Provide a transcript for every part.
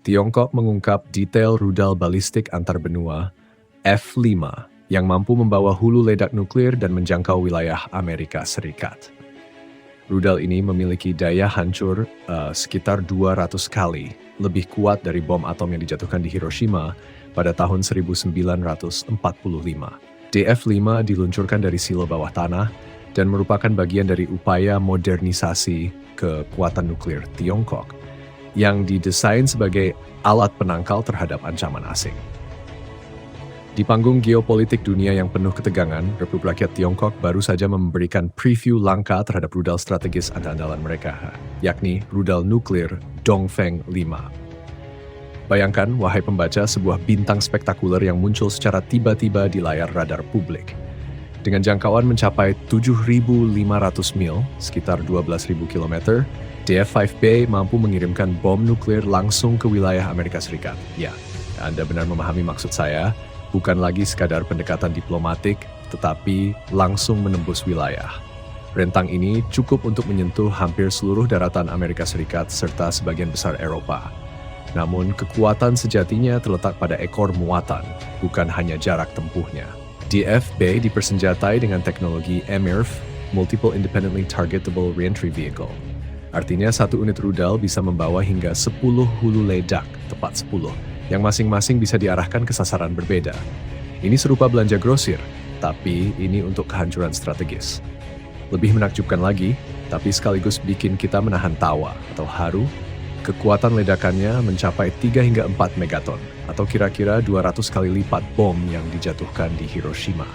Tiongkok mengungkap detail rudal balistik antarbenua F-5 yang mampu membawa hulu ledak nuklir dan menjangkau wilayah Amerika Serikat. Rudal ini memiliki daya hancur sekitar 200 kali lebih kuat dari bom atom yang dijatuhkan di Hiroshima pada tahun 1945. DF-5 diluncurkan dari silo bawah tanah dan merupakan bagian dari upaya modernisasi kekuatan nuklir Tiongkok yang didesain sebagai alat penangkal terhadap ancaman asing. Di panggung geopolitik dunia yang penuh ketegangan, Republik Rakyat Tiongkok baru saja memberikan preview langkah terhadap rudal strategis andalan mereka, yakni rudal nuklir Dongfeng 5. Bayangkan, wahai pembaca, sebuah bintang spektakuler yang muncul secara tiba-tiba di layar radar publik. Dengan jangkauan mencapai 7.500 mil, sekitar 12.000 km, DF-5B mampu mengirimkan bom nuklir langsung ke wilayah Amerika Serikat. Ya, Anda benar memahami maksud saya, bukan lagi sekadar pendekatan diplomatik, tetapi langsung menembus wilayah. Rentang ini cukup untuk menyentuh hampir seluruh daratan Amerika Serikat serta sebagian besar Eropa. Namun kekuatan sejatinya terletak pada ekor muatan, bukan hanya jarak tempuhnya. DF-B dipersenjatai dengan teknologi MIRV, Multiple Independently Targetable Reentry Vehicle. Artinya satu unit rudal bisa membawa hingga 10 hulu ledak, tepat 10, yang masing-masing bisa diarahkan ke sasaran berbeda. Ini serupa belanja grosir, tapi ini untuk kehancuran strategis. Lebih menakjubkan lagi, tapi sekaligus bikin kita menahan tawa atau haru, kekuatan ledakannya mencapai 3 hingga 4 megaton, atau kira-kira 200 kali lipat bom yang dijatuhkan di Hiroshima.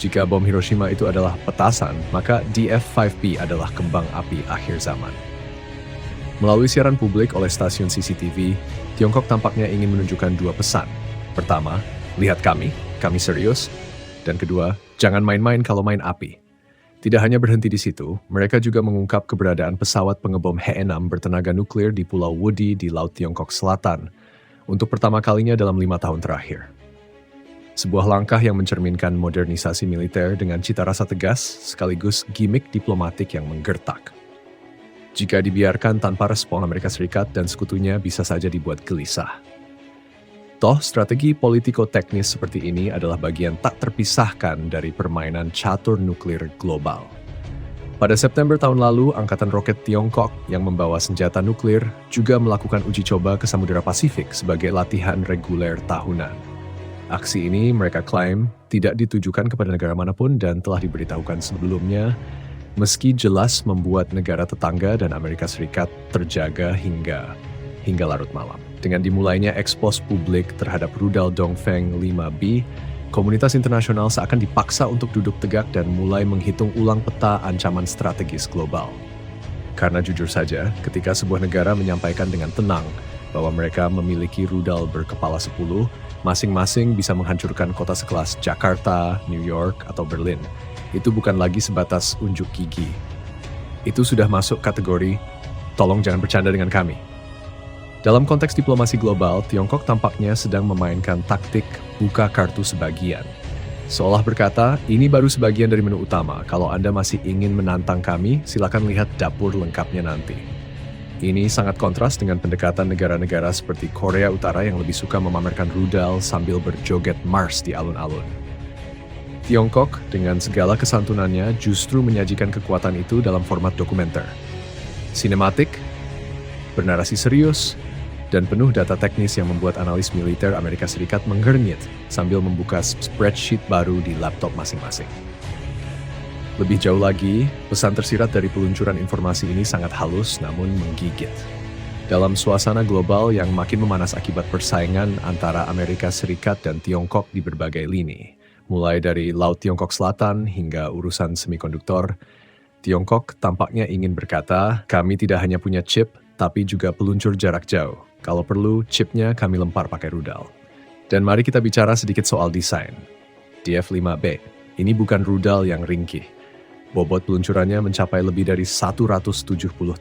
Jika bom Hiroshima itu adalah petasan, maka DF-5B adalah kembang api akhir zaman. Melalui siaran publik oleh stasiun CCTV, Tiongkok tampaknya ingin menunjukkan dua pesan. Pertama, lihat kami serius. Dan kedua, jangan main-main kalau main api. Tidak hanya berhenti di situ, mereka juga mengungkap keberadaan pesawat pengebom He-6 bertenaga nuklir di Pulau Wudi di Laut Tiongkok Selatan untuk pertama kalinya dalam 5 tahun terakhir. Sebuah langkah yang mencerminkan modernisasi militer dengan cita rasa tegas sekaligus gimmick diplomatik yang menggertak. Jika dibiarkan tanpa respon, Amerika Serikat dan sekutunya bisa saja dibuat gelisah. Toh, strategi politiko-teknis seperti ini adalah bagian tak terpisahkan dari permainan catur nuklir global. Pada September tahun lalu, Angkatan Roket Tiongkok yang membawa senjata nuklir juga melakukan uji coba ke Samudera Pasifik sebagai latihan reguler tahunan. Aksi ini mereka klaim tidak ditujukan kepada negara manapun dan telah diberitahukan sebelumnya, meski jelas membuat negara tetangga dan Amerika Serikat terjaga hingga larut malam. Dengan dimulainya ekspos publik terhadap rudal Dongfeng 5B, komunitas internasional seakan dipaksa untuk duduk tegak dan mulai menghitung ulang peta ancaman strategis global. Karena jujur saja, ketika sebuah negara menyampaikan dengan tenang bahwa mereka memiliki rudal berkepala 10, masing-masing bisa menghancurkan kota sekelas Jakarta, New York, atau Berlin. Itu bukan lagi sebatas unjuk gigi. Itu sudah masuk kategori, tolong jangan bercanda dengan kami. Dalam konteks diplomasi global, Tiongkok tampaknya sedang memainkan taktik buka kartu sebagian. Seolah berkata, ini baru sebagian dari menu utama. Kalau Anda masih ingin menantang kami, silakan lihat dapur lengkapnya nanti. Ini sangat kontras dengan pendekatan negara-negara seperti Korea Utara yang lebih suka memamerkan rudal sambil berjoget Mars di alun-alun. Tiongkok dengan segala kesantunannya justru menyajikan kekuatan itu dalam format dokumenter. Sinematik, bernarasi serius, dan penuh data teknis yang membuat analis militer Amerika Serikat menggernyit sambil membuka spreadsheet baru di laptop masing-masing. Lebih jauh lagi, pesan tersirat dari peluncuran informasi ini sangat halus namun menggigit. Dalam suasana global yang makin memanas akibat persaingan antara Amerika Serikat dan Tiongkok di berbagai lini, mulai dari Laut Tiongkok Selatan hingga urusan semikonduktor, Tiongkok tampaknya ingin berkata, kami tidak hanya punya chip, tapi juga peluncur jarak jauh. Kalau perlu, chipnya kami lempar pakai rudal. Dan mari kita bicara sedikit soal desain. DF-5B, ini bukan rudal yang ringkih. Bobot peluncurannya mencapai lebih dari 170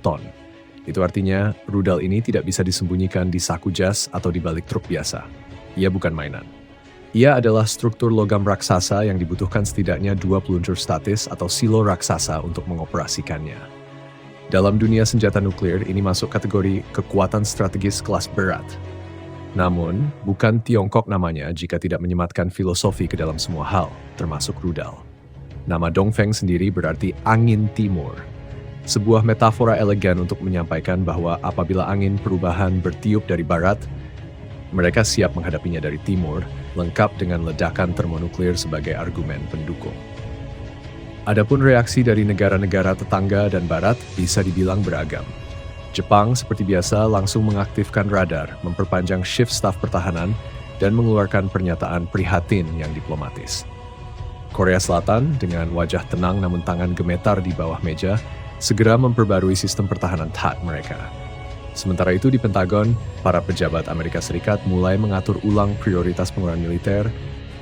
ton. Itu artinya, rudal ini tidak bisa disembunyikan di saku jas atau di balik truk biasa. Ia bukan mainan. Ia adalah struktur logam raksasa yang dibutuhkan setidaknya 2 peluncur statis atau silo raksasa untuk mengoperasikannya. Dalam dunia senjata nuklir, ini masuk kategori kekuatan strategis kelas berat. Namun, bukan Tiongkok namanya jika tidak menyematkan filosofi ke dalam semua hal, termasuk rudal. Nama Dongfeng sendiri berarti angin timur. Sebuah metafora elegan untuk menyampaikan bahwa apabila angin perubahan bertiup dari barat, mereka siap menghadapinya dari timur, lengkap dengan ledakan termonuklir sebagai argumen pendukung. Adapun reaksi dari negara-negara tetangga dan barat bisa dibilang beragam. Jepang seperti biasa langsung mengaktifkan radar, memperpanjang shift staf pertahanan, dan mengeluarkan pernyataan prihatin yang diplomatis. Korea Selatan dengan wajah tenang namun tangan gemetar di bawah meja, segera memperbarui sistem pertahanan THAAD mereka. Sementara itu di Pentagon, para pejabat Amerika Serikat mulai mengatur ulang prioritas pengeluaran militer,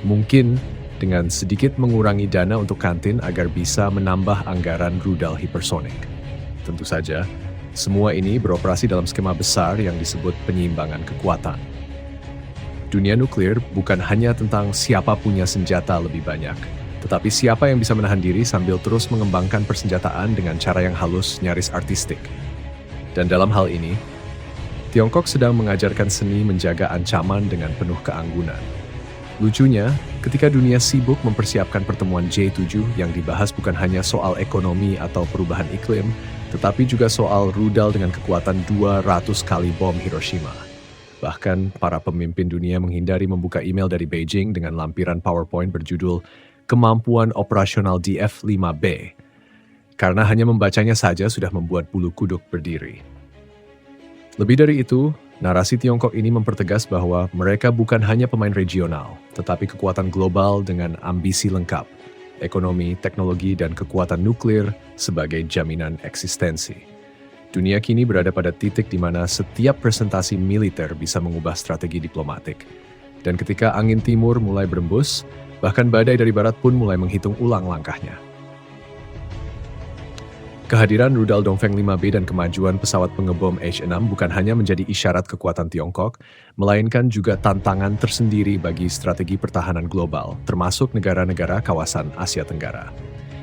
mungkin dengan sedikit mengurangi dana untuk kantin agar bisa menambah anggaran rudal hipersonik. Tentu saja, semua ini beroperasi dalam skema besar yang disebut penyeimbangan kekuatan. Dunia nuklir bukan hanya tentang siapa punya senjata lebih banyak, tetapi siapa yang bisa menahan diri sambil terus mengembangkan persenjataan dengan cara yang halus nyaris artistik. Dan dalam hal ini, Tiongkok sedang mengajarkan seni menjaga ancaman dengan penuh keanggunan. Lucunya, ketika dunia sibuk mempersiapkan pertemuan J7 yang dibahas bukan hanya soal ekonomi atau perubahan iklim, tetapi juga soal rudal dengan kekuatan 200 kali bom Hiroshima. Bahkan, para pemimpin dunia menghindari membuka email dari Beijing dengan lampiran PowerPoint berjudul Kemampuan Operasional DF-5B, karena hanya membacanya saja sudah membuat bulu kuduk berdiri. Lebih dari itu, narasi Tiongkok ini mempertegas bahwa mereka bukan hanya pemain regional, tetapi kekuatan global dengan ambisi lengkap, ekonomi, teknologi, dan kekuatan nuklir sebagai jaminan eksistensi. Dunia kini berada pada titik di mana setiap presentasi militer bisa mengubah strategi diplomatik. Dan ketika angin timur mulai berembus, bahkan badai dari barat pun mulai menghitung ulang langkahnya. Kehadiran rudal Dongfeng 5B dan kemajuan pesawat pengebom H-6 bukan hanya menjadi isyarat kekuatan Tiongkok, melainkan juga tantangan tersendiri bagi strategi pertahanan global, termasuk negara-negara kawasan Asia Tenggara.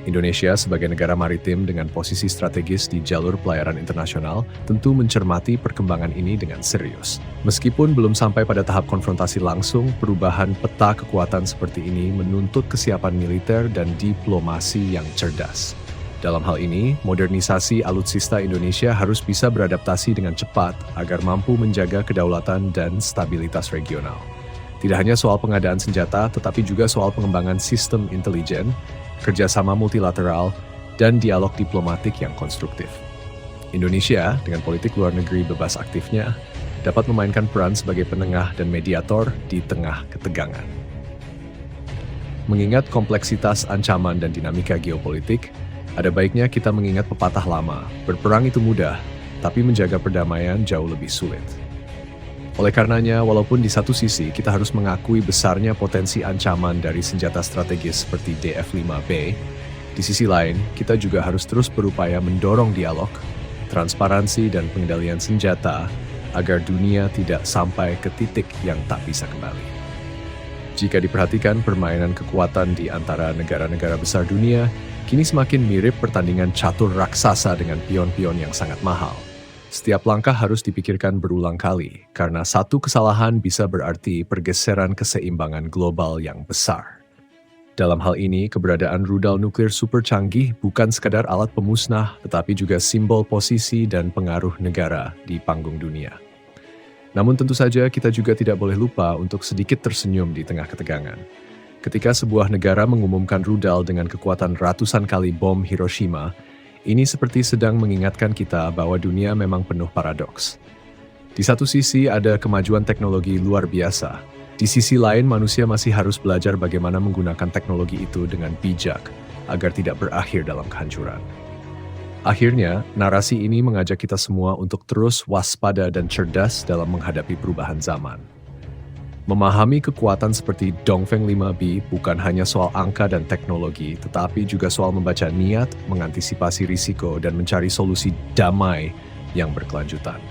Indonesia sebagai negara maritim dengan posisi strategis di jalur pelayaran internasional tentu mencermati perkembangan ini dengan serius. Meskipun belum sampai pada tahap konfrontasi langsung, perubahan peta kekuatan seperti ini menuntut kesiapan militer dan diplomasi yang cerdas. Dalam hal ini, modernisasi alutsista Indonesia harus bisa beradaptasi dengan cepat agar mampu menjaga kedaulatan dan stabilitas regional. Tidak hanya soal pengadaan senjata, tetapi juga soal pengembangan sistem intelijen, kerjasama multilateral, dan dialog diplomatik yang konstruktif. Indonesia, dengan politik luar negeri bebas aktifnya, dapat memainkan peran sebagai penengah dan mediator di tengah ketegangan. Mengingat kompleksitas ancaman dan dinamika geopolitik, ada baiknya kita mengingat pepatah lama, berperang itu mudah, tapi menjaga perdamaian jauh lebih sulit. Oleh karenanya, walaupun di satu sisi kita harus mengakui besarnya potensi ancaman dari senjata strategis seperti DF-5B, di sisi lain, kita juga harus terus berupaya mendorong dialog, transparansi, dan pengendalian senjata agar dunia tidak sampai ke titik yang tak bisa kembali. Jika diperhatikan permainan kekuatan di antara negara-negara besar dunia, kini semakin mirip pertandingan catur raksasa dengan pion-pion yang sangat mahal. Setiap langkah harus dipikirkan berulang kali, karena satu kesalahan bisa berarti pergeseran keseimbangan global yang besar. Dalam hal ini, keberadaan rudal nuklir super canggih bukan sekadar alat pemusnah, tetapi juga simbol posisi dan pengaruh negara di panggung dunia. Namun tentu saja kita juga tidak boleh lupa untuk sedikit tersenyum di tengah ketegangan. Ketika sebuah negara mengumumkan rudal dengan kekuatan ratusan kali bom Hiroshima, ini seperti sedang mengingatkan kita bahwa dunia memang penuh paradoks. Di satu sisi ada kemajuan teknologi luar biasa. Di sisi lain manusia masih harus belajar bagaimana menggunakan teknologi itu dengan bijak agar tidak berakhir dalam kehancuran. Akhirnya, narasi ini mengajak kita semua untuk terus waspada dan cerdas dalam menghadapi perubahan zaman. Memahami kekuatan seperti Dongfeng 5B bukan hanya soal angka dan teknologi, tetapi juga soal membaca niat, mengantisipasi risiko, dan mencari solusi damai yang berkelanjutan.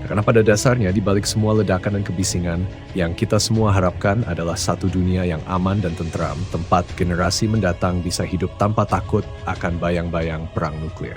Karena pada dasarnya, di balik semua ledakan dan kebisingan, yang kita semua harapkan adalah satu dunia yang aman dan tentram, tempat generasi mendatang bisa hidup tanpa takut akan bayang-bayang perang nuklir.